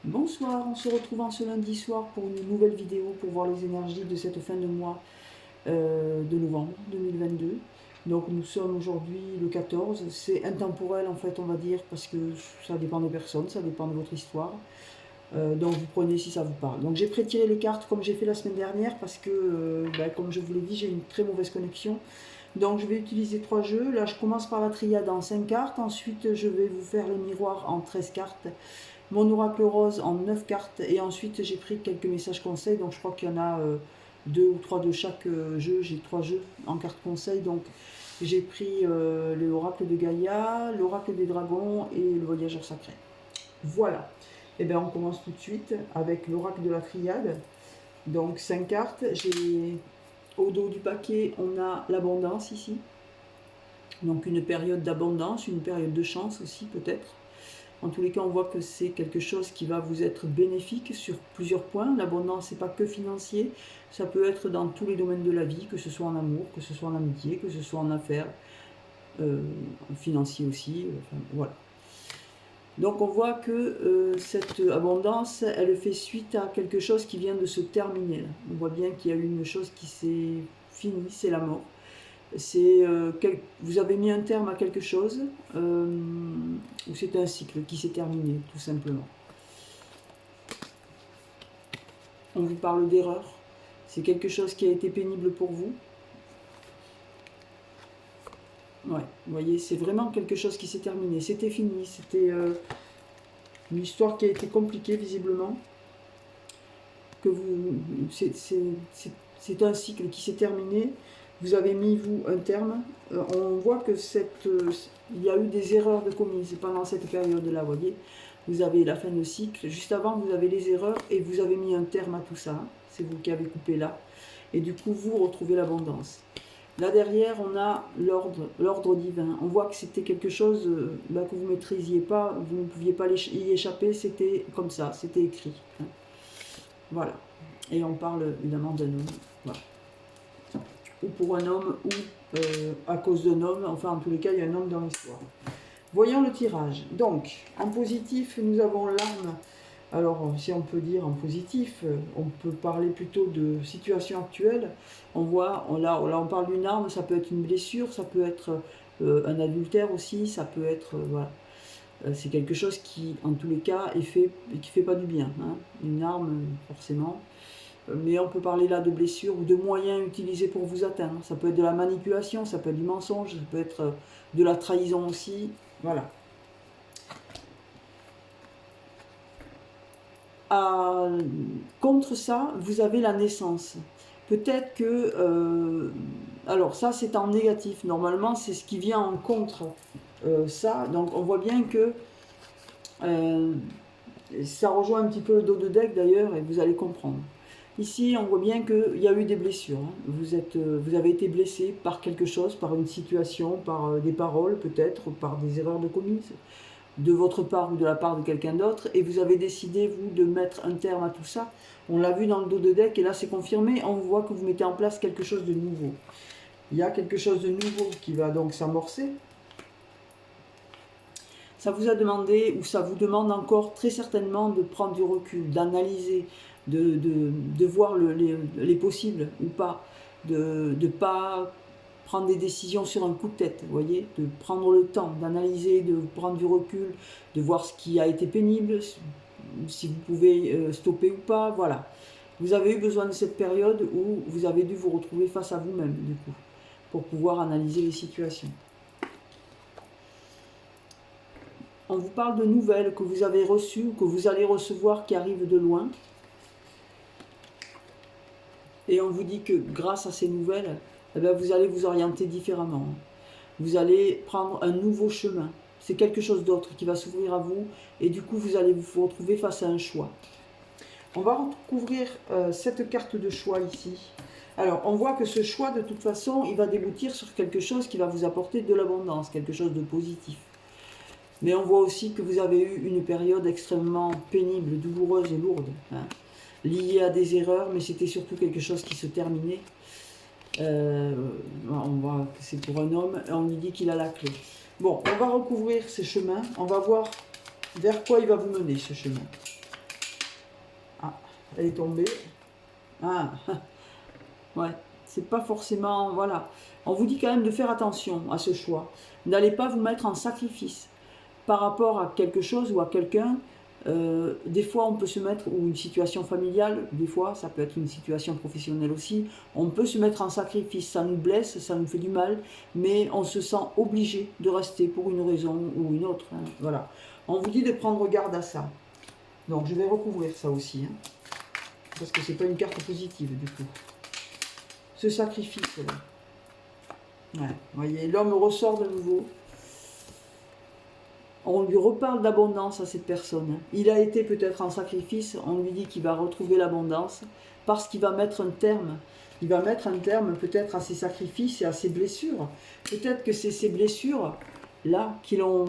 Bonsoir, on se retrouve en ce lundi soir pour une nouvelle vidéo pour voir les énergies de cette fin de mois de novembre 2022. Donc nous sommes aujourd'hui le 14, c'est intemporel en fait on va dire parce que ça dépend des personnes, ça dépend de votre histoire. Donc vous prenez si ça vous parle. Donc j'ai prétiré les cartes comme j'ai fait la semaine dernière parce que comme je vous l'ai dit j'ai une très mauvaise connexion. Donc je vais utiliser 3 jeux, là je commence par la triade en 5 cartes, ensuite je vais vous faire les miroirs en 13 cartes. Mon oracle rose en 9 cartes et ensuite j'ai pris quelques messages conseils, donc je crois qu'il y en a 2 ou 3 de chaque jeu, j'ai 3 jeux en cartes conseils, donc j'ai pris l'oracle de Gaïa, l'oracle des dragons et le voyageur sacré. Voilà, et bien on commence tout de suite avec l'oracle de la triade, donc 5 cartes, j'ai au dos du paquet on a l'abondance ici, donc une période d'abondance, une période de chance aussi peut-être. En tous les cas, on voit que c'est quelque chose qui va vous être bénéfique sur plusieurs points. L'abondance, n'est pas que financier, ça peut être dans tous les domaines de la vie, que ce soit en amour, que ce soit en amitié, que ce soit en affaires, financier aussi, enfin, voilà. Donc on voit que cette abondance, elle fait suite à quelque chose qui vient de se terminer. On voit bien qu'il y a eu une chose qui s'est finie, c'est la mort. Vous avez mis un terme à quelque chose, ou c'est un cycle qui s'est terminé, tout simplement. On vous parle d'erreur. C'est quelque chose qui a été pénible pour vous. Ouais, vous voyez, c'est vraiment quelque chose qui s'est terminé. C'était fini, c'était une histoire qui a été compliquée, visiblement. C'est un cycle qui s'est terminé. Vous avez mis, vous, un terme. On voit que il y a eu des erreurs de commises pendant cette période-là, vous voyez. Vous avez la fin de cycle. Juste avant, vous avez les erreurs et vous avez mis un terme à tout ça. C'est vous qui avez coupé là. Et du coup, vous retrouvez l'abondance. Là derrière, on a l'ordre divin. On voit que c'était quelque chose que vous ne maîtrisiez pas, vous ne pouviez pas y échapper, c'était comme ça, c'était écrit. Voilà. Et on parle évidemment d'un homme. Voilà. Ou pour un homme, ou à cause d'un homme. Enfin, en tous les cas, il y a un homme dans l'histoire. Voyons le tirage. Donc, en positif, nous avons l'arme. Alors, si on peut dire en positif, on peut parler plutôt de situation actuelle. On voit, là on parle d'une arme, ça peut être une blessure, ça peut être un adultère aussi, ça peut être, voilà. C'est quelque chose qui, en tous les cas, qui fait pas du bien. Hein. Une arme, forcément. Mais on peut parler là de blessures ou de moyens utilisés pour vous atteindre. Ça peut être de la manipulation, ça peut être du mensonge, ça peut être de la trahison aussi. Voilà. Contre ça, vous avez la naissance. Peut-être que... alors ça, c'est en négatif. Normalement, c'est ce qui vient en contre ça. Donc on voit bien que... ça rejoint un petit peu le dos de deck d'ailleurs, et vous allez comprendre. Ici, on voit bien qu'il y a eu des blessures. Vous avez été blessé par quelque chose, par une situation, par des paroles peut-être, par des erreurs de commises, de votre part ou de la part de quelqu'un d'autre, et vous avez décidé, vous, de mettre un terme à tout ça. On l'a vu dans le dos de deck, et là c'est confirmé, on voit que vous mettez en place quelque chose de nouveau. Il y a quelque chose de nouveau qui va donc s'amorcer. Ça vous a demandé, ou ça vous demande encore très certainement de prendre du recul, d'analyser, de voir les possibles ou pas, de ne pas prendre des décisions sur un coup de tête, vous voyez, de prendre le temps d'analyser, de prendre du recul, de voir ce qui a été pénible, si vous pouvez stopper ou pas, voilà. Vous avez eu besoin de cette période où vous avez dû vous retrouver face à vous-même, du coup, pour pouvoir analyser les situations. On vous parle de nouvelles que vous avez reçues ou que vous allez recevoir qui arrivent de loin. Et on vous dit que grâce à ces nouvelles, eh bien, vous allez vous orienter différemment. Vous allez prendre un nouveau chemin. C'est quelque chose d'autre qui va s'ouvrir à vous. Et du coup, vous allez vous retrouver face à un choix. On va recouvrir cette carte de choix ici. Alors, on voit que ce choix, de toute façon, il va déboutir sur quelque chose qui va vous apporter de l'abondance, quelque chose de positif. Mais on voit aussi que vous avez eu une période extrêmement pénible, douloureuse et lourde, hein, liée à des erreurs, mais c'était surtout quelque chose qui se terminait. On voit que c'est pour un homme, et on lui dit qu'il a la clé. Bon, on va recouvrir ces chemins, on va voir vers quoi il va vous mener, ce chemin. elle est tombée. Ah, ouais, c'est pas forcément, voilà. On vous dit quand même de faire attention à ce choix. N'allez pas vous mettre en sacrifice par rapport à quelque chose ou à quelqu'un. Des fois, on peut se mettre, ou une situation familiale, des fois, ça peut être une situation professionnelle aussi, on peut se mettre en sacrifice, ça nous blesse, ça nous fait du mal, mais on se sent obligé de rester pour une raison ou une autre. Hein, voilà. On vous dit de prendre garde à ça. Donc, je vais recouvrir ça aussi, hein, parce que c'est pas une carte positive, du coup. Ce sacrifice-là. Ouais, voyez, l'homme ressort de nouveau. On lui reparle d'abondance à cette personne. Il a été peut-être en sacrifice, on lui dit qu'il va retrouver l'abondance, parce qu'il va mettre un terme. Il va mettre un terme peut-être à ses sacrifices et à ses blessures. Peut-être que c'est ces blessures-là qui l'ont...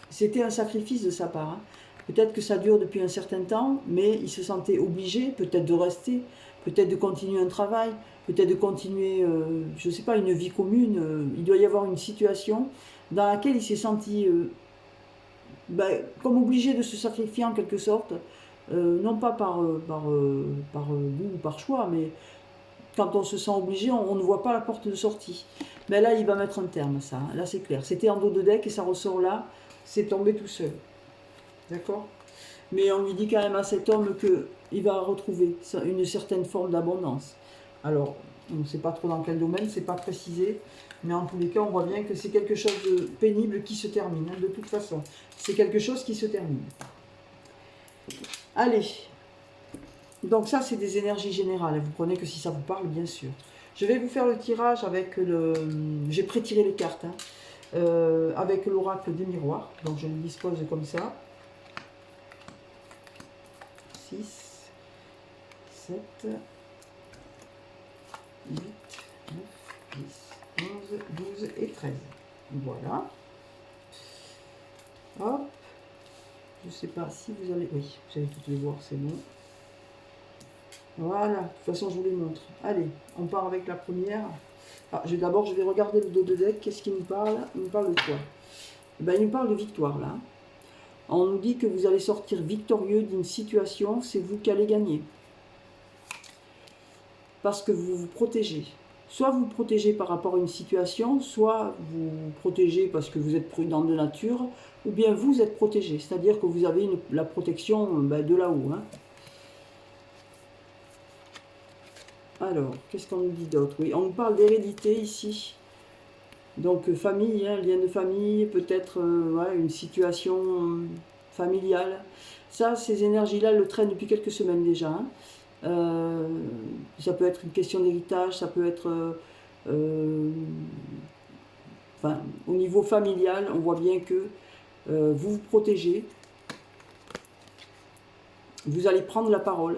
C'était un sacrifice de sa part. Hein. Peut-être que ça dure depuis un certain temps, mais il se sentait obligé peut-être de rester, peut-être de continuer un travail, peut-être de continuer, je ne sais pas, une vie commune. Il doit y avoir une situation dans laquelle il s'est senti... comme obligé de se sacrifier en quelque sorte, non pas par goût ou par choix, mais quand on se sent obligé, on ne voit pas la porte de sortie. Mais là, il va mettre un terme à ça, hein. Là c'est clair. C'était en dos de deck et ça ressort là, c'est tombé tout seul. D'accord? Mais on lui dit quand même à cet homme qu'il va retrouver une certaine forme d'abondance. Alors, on ne sait pas trop dans quel domaine, c'est pas précisé, mais en tous les cas, on voit bien que c'est quelque chose de pénible qui se termine, hein, de toute façon. C'est quelque chose qui se termine. Allez, donc ça, c'est des énergies générales. Vous prenez que si ça vous parle, bien sûr. Je vais vous faire le tirage avec le... J'ai pré-tiré les cartes, hein, avec l'oracle des miroirs. Donc, je le dispose comme ça. 6, 7, 8, 9, 10, 11, 12 et 13. Voilà. Hop. Je ne sais pas si vous allez... Oui, vous allez toutes les voir, c'est bon. Voilà, de toute façon, je vous les montre. Allez, on part avec la première. Ah, d'abord, je vais regarder le dos de deck. Qu'est-ce qu'il nous parle? Il nous parle de quoi? Ben, il nous parle de victoire, là. On nous dit que vous allez sortir victorieux d'une situation, c'est vous qui allez gagner. Parce que vous vous protégez. Soit vous protégez par rapport à une situation, soit vous vous protégez parce que vous êtes prudent de nature, ou bien vous êtes protégé, c'est-à-dire que vous avez la protection de là-haut. Hein. Alors, qu'est-ce qu'on nous dit d'autre? Oui, on nous parle d'hérédité ici. Donc famille, hein, lien de famille, peut-être ouais, une situation familiale. Ça, ces énergies-là le traînent depuis quelques semaines déjà. Hein. Ça peut être une question d'héritage, ça peut être... enfin, au niveau familial, on voit bien que vous vous protégez. Vous allez prendre la parole.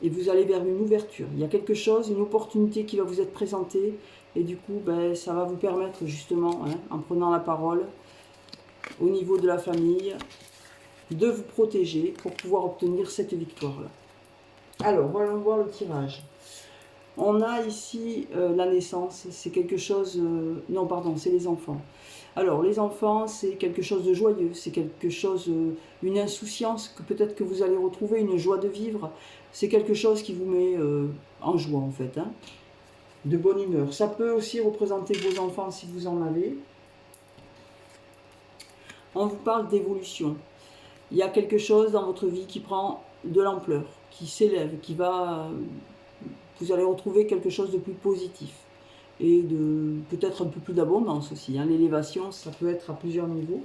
Et vous allez vers une ouverture. Il y a quelque chose, une opportunité qui va vous être présentée. Et du coup, ben, ça va vous permettre justement, hein, en prenant la parole, au niveau de la famille, de vous protéger pour pouvoir obtenir cette victoire-là. Alors, voyons voir le tirage. On a ici la naissance, c'est quelque chose... non, pardon, c'est les enfants. Alors, les enfants, c'est quelque chose de joyeux, c'est quelque chose, une insouciance que peut-être que vous allez retrouver, une joie de vivre. C'est quelque chose qui vous met en joie, en fait, hein, de bonne humeur. Ça peut aussi représenter vos enfants si vous en avez. On vous parle d'évolution. Il y a quelque chose dans votre vie qui prend de l'ampleur, qui s'élève, qui va... vous allez retrouver quelque chose de plus positif. Et de peut-être un peu plus d'abondance aussi. Hein. L'élévation, ça peut être à plusieurs niveaux.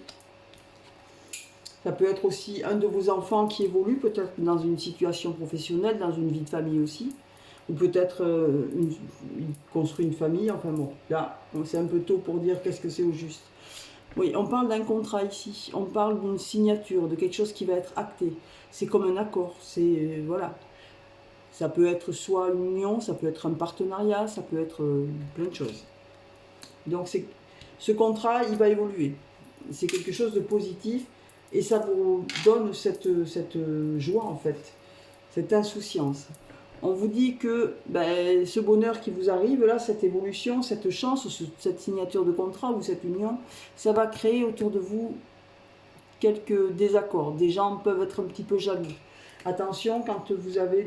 Ça peut être aussi un de vos enfants qui évolue, peut-être dans une situation professionnelle, dans une vie de famille aussi. Ou peut-être construit une famille. Enfin bon, là, c'est un peu tôt pour dire qu'est-ce que c'est au juste. Oui, on parle d'un contrat ici. On parle d'une signature, de quelque chose qui va être acté. C'est comme un accord. C'est voilà. Ça peut être soit une union, ça peut être un partenariat, ça peut être plein de choses. Donc ce contrat, il va évoluer. C'est quelque chose de positif et ça vous donne cette joie en fait, cette insouciance. On vous dit que ben, ce bonheur qui vous arrive, là, cette évolution, cette chance, cette signature de contrat ou cette union, ça va créer autour de vous quelques désaccords. Des gens peuvent être un petit peu jaloux. Attention, quand vous avez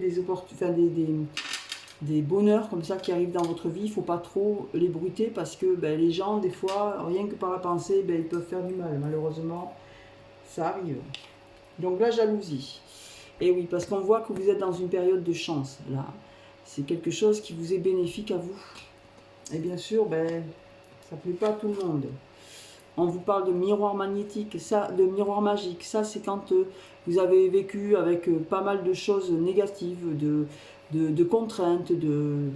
des bonheurs comme ça qui arrivent dans votre vie, il ne faut pas trop les bruiter parce que les gens, des fois, rien que par la pensée, ils peuvent faire du mal. Malheureusement, ça arrive. Donc la jalousie. Et oui, parce qu'on voit que vous êtes dans une période de chance, là. C'est quelque chose qui vous est bénéfique à vous. Et bien sûr, ça ne plaît pas à tout le monde. On vous parle de miroir magnétique, ça, de miroir magique. Ça, c'est quand vous avez vécu avec pas mal de choses négatives, de contraintes, de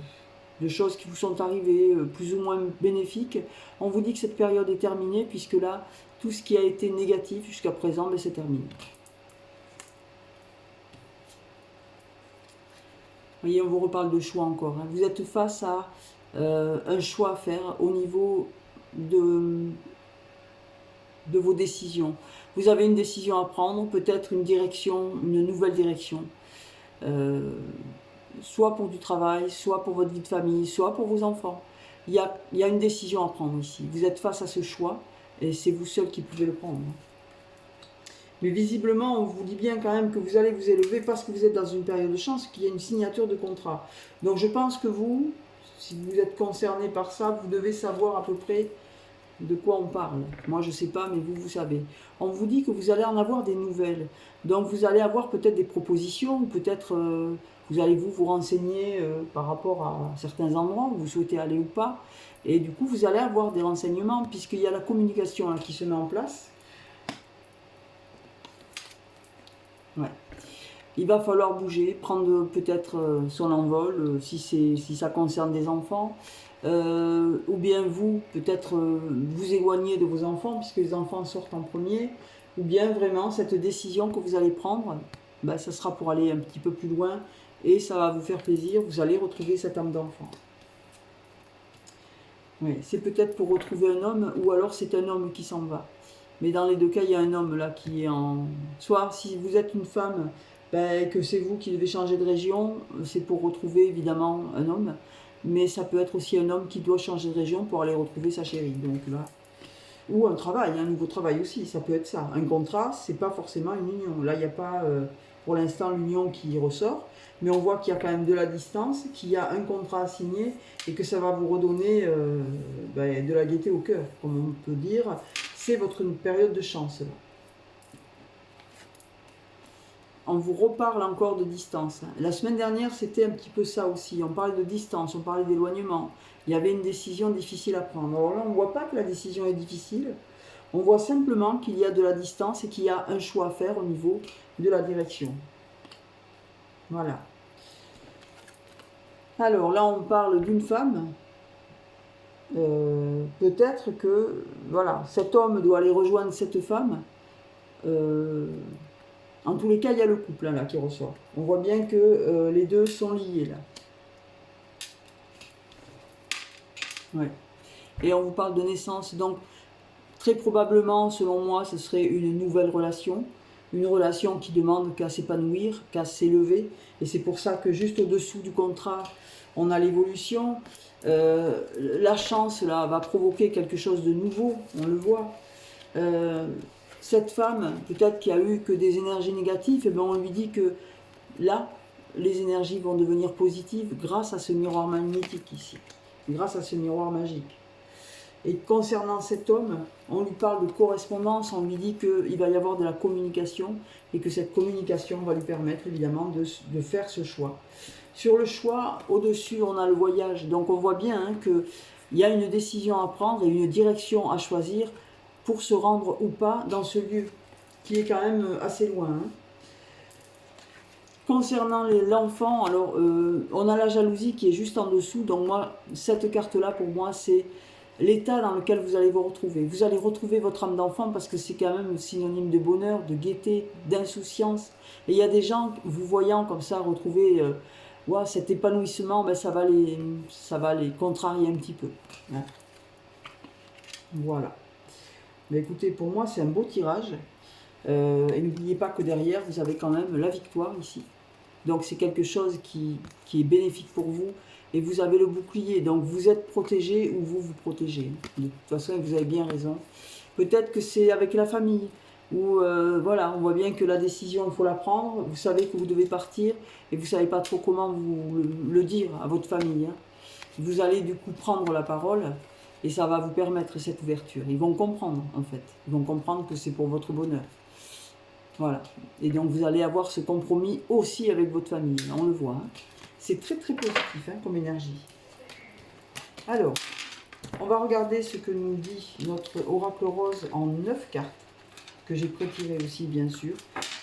choses qui vous sont arrivées, plus ou moins bénéfiques. On vous dit que cette période est terminée, puisque là, tout ce qui a été négatif jusqu'à présent, c'est terminé. Vous voyez, on vous reparle de choix encore. Hein. Vous êtes face à un choix à faire au niveau de vos décisions. Vous avez une décision à prendre, peut-être une direction, une nouvelle direction. Soit pour du travail, soit pour votre vie de famille, soit pour vos enfants. Il y a une décision à prendre ici. Vous êtes face à ce choix et c'est vous seul qui pouvez le prendre. Mais visiblement, on vous dit bien quand même que vous allez vous élever parce que vous êtes dans une période de chance, qu'il y a une signature de contrat. Donc je pense que vous, si vous êtes concerné par ça, vous devez savoir à peu près de quoi on parle. Moi, je ne sais pas, mais vous, vous savez. On vous dit que vous allez en avoir des nouvelles. Donc vous allez avoir peut-être des propositions, ou peut-être vous allez vous renseigner par rapport à certains endroits où vous souhaitez aller ou pas. Et du coup, vous allez avoir des renseignements, puisqu'il y a la communication là, qui se met en place. Ouais. Il va falloir bouger, prendre peut-être son envol, si ça concerne des enfants. Ou bien vous, peut-être vous éloigner de vos enfants, puisque les enfants sortent en premier. Ou bien vraiment, cette décision que vous allez prendre, ça sera pour aller un petit peu plus loin. Et ça va vous faire plaisir, vous allez retrouver cette âme d'enfant. Oui, c'est peut-être pour retrouver un homme, ou alors c'est un homme qui s'en va. Mais dans les deux cas, il y a un homme là qui est en... Soit si vous êtes une femme, que c'est vous qui devez changer de région, c'est pour retrouver évidemment un homme. Mais ça peut être aussi un homme qui doit changer de région pour aller retrouver sa chérie. Donc là, ou un travail, un nouveau travail aussi, ça peut être ça. Un contrat, c'est pas forcément une union. Là, il n'y a pas pour l'instant l'union qui ressort, mais on voit qu'il y a quand même de la distance, qu'il y a un contrat à signer et que ça va vous redonner de la gaieté au cœur, comme on peut dire. C'est votre période de chance. Là. On vous reparle encore de distance. La semaine dernière, c'était un petit peu ça aussi. On parlait de distance, on parlait d'éloignement. Il y avait une décision difficile à prendre. Alors là, on ne voit pas que la décision est difficile. On voit simplement qu'il y a de la distance et qu'il y a un choix à faire au niveau de la direction. Voilà. Alors là, on parle d'une femme. Peut-être que voilà, cet homme doit aller rejoindre cette femme. En tous les cas, il y a le couple là qui ressort. On voit bien que les deux sont liés là. Ouais. Et on vous parle de naissance. Donc, très probablement, selon moi, ce serait une nouvelle relation. Une relation qui demande qu'à s'épanouir, qu'à s'élever. Et c'est pour ça que juste au-dessous du contrat, on a l'évolution. La chance là va provoquer quelque chose de nouveau, on le voit. Cette femme, peut-être qui a eu que des énergies négatives, on lui dit que là, les énergies vont devenir positives grâce à ce miroir magnétique ici, grâce à ce miroir magique. Et concernant cet homme, on lui parle de correspondance, on lui dit qu'il va y avoir de la communication et que cette communication va lui permettre évidemment de faire ce choix. Sur le choix, au-dessus, on a le voyage. Donc on voit bien qu'il y a une décision à prendre et une direction à choisir pour se rendre ou pas dans ce lieu, qui est quand même assez loin. Hein. Concernant l'enfant, alors on a la jalousie qui est juste en dessous. Donc moi, cette carte-là, pour moi, c'est l'état dans lequel vous allez vous retrouver. Vous allez retrouver votre âme d'enfant parce que c'est quand même synonyme de bonheur, de gaieté, d'insouciance. Et il y a des gens, vous voyant comme ça, retrouver... cet épanouissement, ça va les contrarier un petit peu. Hein. Voilà. Mais écoutez, pour moi, c'est un beau tirage. Et n'oubliez pas que derrière, vous avez quand même la victoire ici. Donc, c'est quelque chose qui est bénéfique pour vous. Et vous avez le bouclier. Donc, vous êtes protégé ou vous vous protégez. De toute façon, vous avez bien raison. Peut-être que c'est avec la famille. Ou voilà, on voit bien que la décision, il faut la prendre. Vous savez que vous devez partir et vous ne savez pas trop comment vous le dire à votre famille. Hein. Vous allez du coup prendre la parole et ça va vous permettre cette ouverture. Ils vont comprendre en fait. Ils vont comprendre que c'est pour votre bonheur. Voilà. Et donc vous allez avoir ce compromis aussi avec votre famille. On le voit. Hein. C'est très très positif hein, comme énergie. Alors, on va regarder ce que nous dit notre oracle rose en 9 cartes, que j'ai prétiré aussi bien sûr.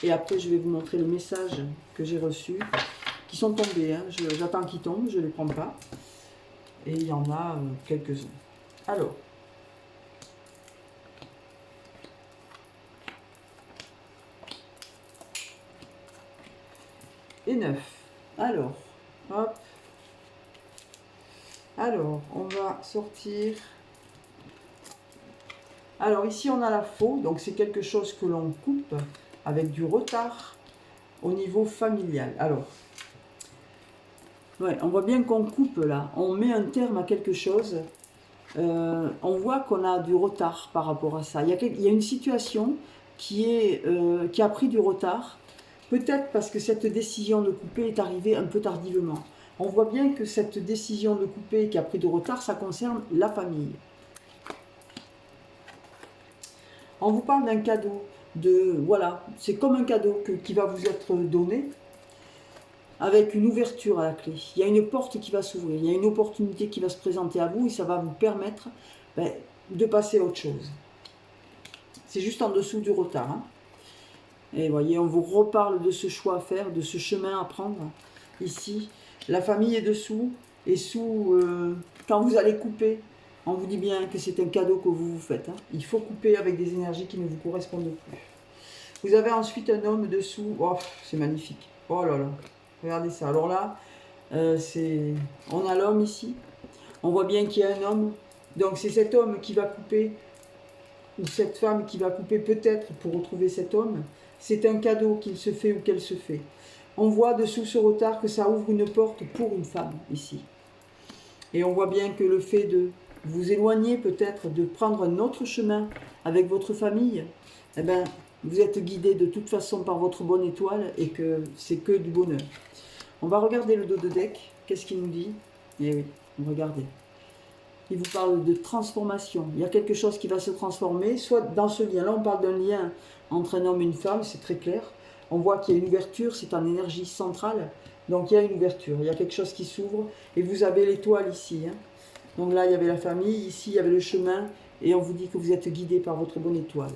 Et après je vais vous montrer les messages que j'ai reçus, qui sont tombés. Hein. J'attends qu'ils tombent, je ne les prends pas. Et il y en a quelques-uns. Alors, et 9. Alors, hop. Alors, on va sortir. Alors ici, on a la faux, donc c'est quelque chose que l'on coupe avec du retard au niveau familial. Alors, ouais, on voit bien qu'on coupe là, on met un terme à quelque chose. On voit qu'on a du retard par rapport à ça. Il y a une situation qui a pris du retard, peut-être parce que cette décision de couper est arrivée un peu tardivement. On voit bien que cette décision de couper qui a pris du retard, ça concerne la famille. On vous parle d'un cadeau, voilà, c'est comme un cadeau qui va vous être donné, avec une ouverture à la clé. Il y a une porte qui va s'ouvrir, il y a une opportunité qui va se présenter à vous et ça va vous permettre de passer à autre chose. C'est juste en dessous du retard. Hein. Et vous voyez, on vous reparle de ce choix à faire, de ce chemin à prendre. Ici, la famille est dessous et quand vous allez couper, on vous dit bien que c'est un cadeau que vous vous faites. Hein. Il faut couper avec des énergies qui ne vous correspondent plus. Vous avez ensuite un homme dessous. Oh, c'est magnifique. Oh là là. Regardez ça. Alors là, on a l'homme ici. On voit bien qu'il y a un homme. Donc c'est cet homme qui va couper, ou cette femme qui va couper peut-être pour retrouver cet homme. C'est un cadeau qu'il se fait ou qu'elle se fait. On voit dessous ce retard que ça ouvre une porte pour une femme ici. Et on voit bien que le fait de vous éloigner peut-être, de prendre un autre chemin avec votre famille, eh ben, vous êtes guidé de toute façon par votre bonne étoile et que c'est que du bonheur. On va regarder le dos de deck. Qu'est-ce qu'il nous dit? Eh oui, regardez. Il vous parle de transformation. Il y a quelque chose qui va se transformer, soit dans ce lien. Là, on parle d'un lien entre un homme et une femme, c'est très clair. On voit qu'il y a une ouverture, c'est en énergie centrale. Donc il y a une ouverture, il y a quelque chose qui s'ouvre. Et vous avez l'étoile ici. Hein. Donc là, il y avait la famille, ici, il y avait le chemin. Et on vous dit que vous êtes guidé par votre bonne étoile.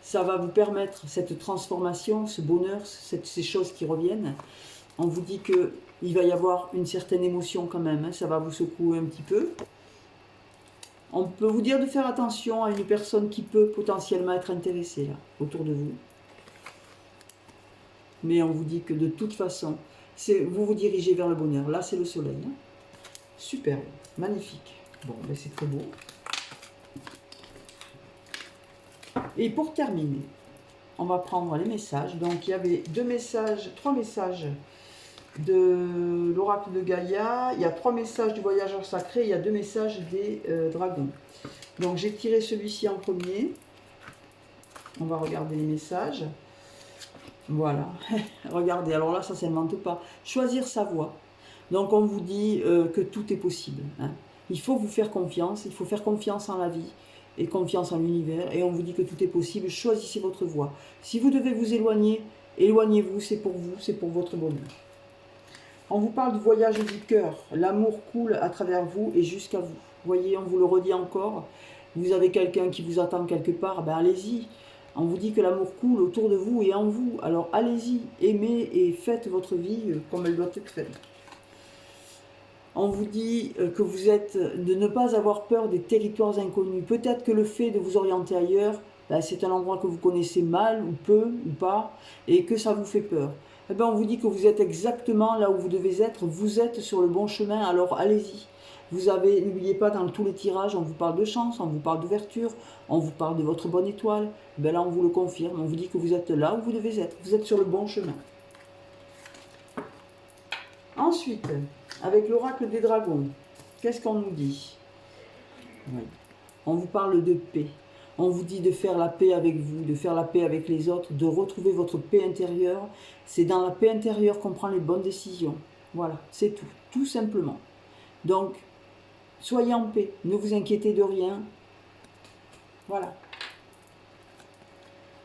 Ça va vous permettre cette transformation, ce bonheur, ces choses qui reviennent. On vous dit qu'il va y avoir une certaine émotion quand même. Hein. Ça va vous secouer un petit peu. On peut vous dire de faire attention à une personne qui peut potentiellement être intéressée là, autour de vous. Mais on vous dit que de toute façon, vous vous dirigez vers le bonheur. Là, c'est le soleil. Hein. Superbe, magnifique. Bon, ben c'est très beau. Et pour terminer, on va prendre les messages. Donc, il y avait trois messages de l'oracle de Gaïa, il y a 3 messages du voyageur sacré, il y a 2 messages des dragons. Donc j'ai tiré celui-ci en premier. On va regarder les messages. Voilà, regardez, alors là ça s'invente pas. Choisir sa voie. Donc on vous dit que tout est possible. Hein. Il faut vous faire confiance, il faut faire confiance en la vie et confiance en l'univers. Et on vous dit que tout est possible, choisissez votre voie. Si vous devez vous éloigner, éloignez-vous, c'est pour vous, c'est pour votre bonheur. On vous parle du voyage du cœur. L'amour coule à travers vous et jusqu'à vous. Vous voyez, on vous le redit encore. Vous avez quelqu'un qui vous attend quelque part, ben allez-y. On vous dit que l'amour coule autour de vous et en vous. Alors allez-y, aimez et faites votre vie comme elle doit être faite. On vous dit que vous êtes de ne pas avoir peur des territoires inconnus. Peut-être que le fait de vous orienter ailleurs, ben c'est un endroit que vous connaissez mal ou peu ou pas et que ça vous fait peur. Eh bien, on vous dit que vous êtes exactement là où vous devez être, vous êtes sur le bon chemin, alors allez-y. N'oubliez pas, dans tous les tirages, on vous parle de chance, on vous parle d'ouverture, on vous parle de votre bonne étoile. Ben là, on vous le confirme, on vous dit que vous êtes là où vous devez être, vous êtes sur le bon chemin. Ensuite, avec l'oracle des dragons, qu'est-ce qu'on nous dit? Oui. On vous parle de paix. On vous dit de faire la paix avec vous, de faire la paix avec les autres, de retrouver votre paix intérieure. C'est dans la paix intérieure qu'on prend les bonnes décisions. Voilà, c'est tout, tout simplement. Donc, soyez en paix, ne vous inquiétez de rien. Voilà.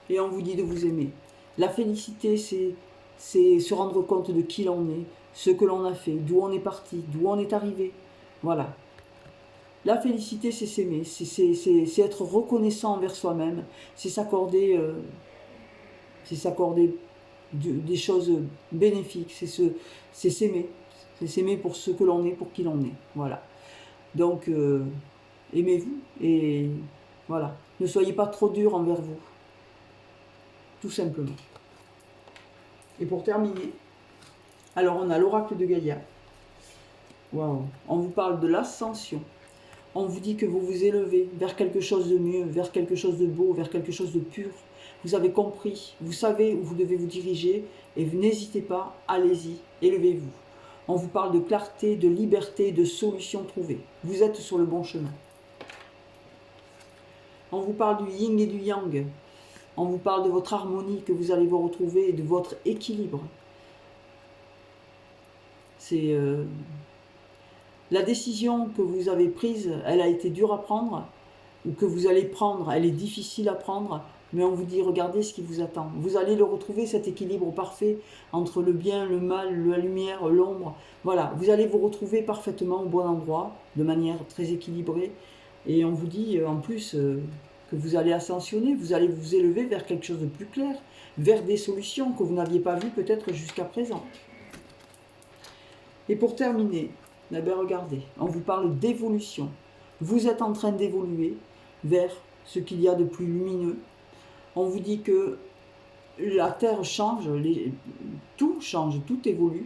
Et on vous dit de vous aimer. La félicité, c'est se rendre compte de qui l'on est, ce que l'on a fait, d'où on est parti, d'où on est arrivé. Voilà. La félicité, c'est s'aimer, c'est être reconnaissant envers soi-même, c'est s'accorder des choses bénéfiques, c'est s'aimer pour ce que l'on est, pour qui l'on est. Voilà. Donc, aimez-vous et voilà. Ne soyez pas trop dur envers vous, tout simplement. Et pour terminer, alors on a l'oracle de Gaïa. Waouh. On vous parle de l'ascension. On vous dit que vous vous élevez vers quelque chose de mieux, vers quelque chose de beau, vers quelque chose de pur. Vous avez compris, vous savez où vous devez vous diriger et n'hésitez pas, allez-y, élevez-vous. On vous parle de clarté, de liberté, de solutions trouvées. Vous êtes sur le bon chemin. On vous parle du yin et du yang. On vous parle de votre harmonie que vous allez vous retrouver et de votre équilibre. C'est... La décision que vous avez prise, elle a été dure à prendre, ou que vous allez prendre, elle est difficile à prendre, mais on vous dit, regardez ce qui vous attend. Vous allez le retrouver, cet équilibre parfait entre le bien, le mal, la lumière, l'ombre. Voilà, vous allez vous retrouver parfaitement au bon endroit, de manière très équilibrée. Et on vous dit, en plus, que vous allez ascensionner, vous allez vous élever vers quelque chose de plus clair, vers des solutions que vous n'aviez pas vues peut-être jusqu'à présent. Et pour terminer, eh bien, regardez, on vous parle d'évolution. Vous êtes en train d'évoluer vers ce qu'il y a de plus lumineux. On vous dit que la Terre change, tout change, tout évolue.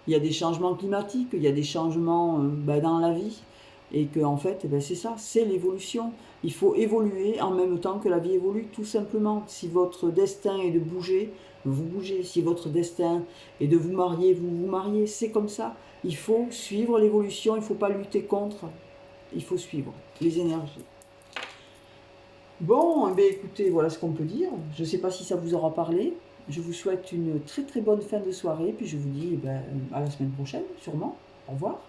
Il y a des changements climatiques, il y a des changements dans la vie. Et que en fait, c'est ça, c'est l'évolution. Il faut évoluer en même temps que la vie évolue, tout simplement. Si votre destin est de bouger, vous bougez. Si votre destin est de vous marier, vous vous mariez. C'est comme ça. Il faut suivre l'évolution, il ne faut pas lutter contre. Il faut suivre les énergies. Bon, écoutez, voilà ce qu'on peut dire. Je ne sais pas si ça vous aura parlé. Je vous souhaite une très très bonne fin de soirée. Puis je vous dis à la semaine prochaine, sûrement. Au revoir.